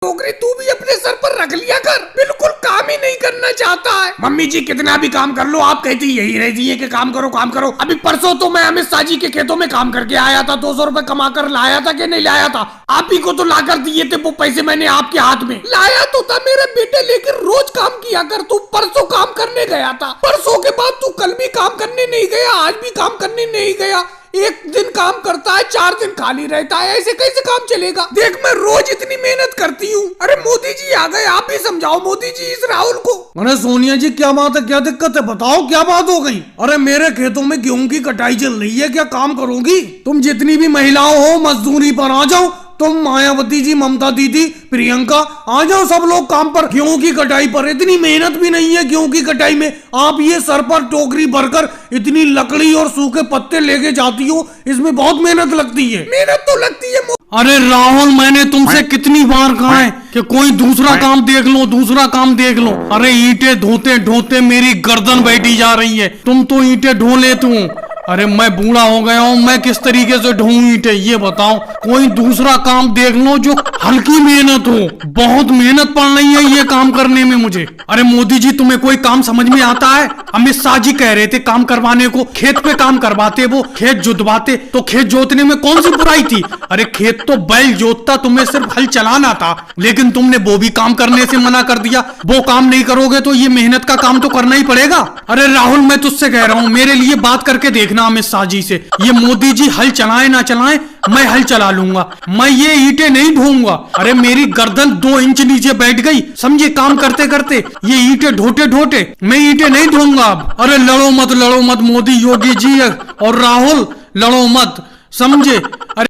नौकरी तू भी अपने सर पर रख लिया कर, बिल्कुल काम ही नहीं करना चाहता है। मम्मी जी कितना भी काम कर लो, आप कहती यही रहती है कि काम करो काम करो। अभी परसों तो मैं अमित शाह जी के खेतों में काम करके आया था, 200 रुपए कमा कर लाया था कि नहीं लाया था? आप ही को तो लाकर दिए थे वो पैसे, मैंने आपके हाथ में लाया तो था मेरे बेटे, लेकिन रोज काम किया कर। तू परसों काम करने गया था, परसों के बाद तू कल भी काम करने नहीं गया, आज भी काम करने नहीं गया। एक दिन काम करता है, 4 दिन खाली रहता है, ऐसे कैसे काम चलेगा? देख मैं रोज इतनी मेहनत करती हूँ। अरे मोदी जी आ गए, आप भी समझाओ मोदी जी इस राहुल को। अरे सोनिया जी क्या बात है, क्या दिक्कत है, बताओ क्या बात हो गई? अरे मेरे खेतों में गेहूं की कटाई चल रही है, क्या काम करोगी? तुम जितनी भी महिलाओं हो मजदूरी पर आ जाओ, तुम मायावती जी, ममता दीदी, प्रियंका आ जाओ सब लोग काम पर, गेहूं की कटाई पर। इतनी मेहनत भी नहीं है गेहूं की कटाई में, आप ये सर पर टोकरी भरकर इतनी लकड़ी और सूखे पत्ते लेके जाती हो, इसमें बहुत मेहनत लगती है। मेहनत तो लगती है। अरे राहुल मैंने तुमसे कितनी बार कहा है कि कोई दूसरा काम देख लो, दूसरा काम देख लो। अरे ईंटें ढोते ढोते मेरी गर्दन बैठी जा रही है, तुम तो ईंटें ढो लेते हो। अरे मैं बूढ़ा हो गया हूँ, मैं किस तरीके से ढोऊं ईंटें, ये बताओ। कोई दूसरा काम देख लो जो हल्की मेहनत हो, बहुत मेहनत पड़ रही है ये काम करने में मुझे। अरे मोदी जी तुम्हें कोई काम समझ में आता है? अमित शाह जी कह रहे थे काम करवाने को, खेत पे काम करवाते, वो खेत जुतवाते, तो खेत जोतने में कौन सी बुराई थी? अरे खेत तो बैल जोतता, तुम्हें सिर्फ हल चलाना था, लेकिन तुमने वो भी काम करने से मना कर दिया। वो काम नहीं करोगे तो ये मेहनत का काम तो करना ही पड़ेगा। अरे राहुल मैं तुझसे कह रहा हूँ, मेरे लिए बात करके देखना अमित शाह जी से। ये मोदी जी हल चलाए ना चलाए, मैं हल चला लूंगा, मैं ये ईंटें नहीं ढोऊंगा। अरे मेरी गर्दन 2 इंच नीचे बैठ गई, समझे, काम करते करते। ये ईंटें ढोते ढोते मैं ईंटें नहीं ढोऊंगा अब। अरे लड़ो मत मोदी, योगी जी और राहुल, लड़ो मत, समझे? अरे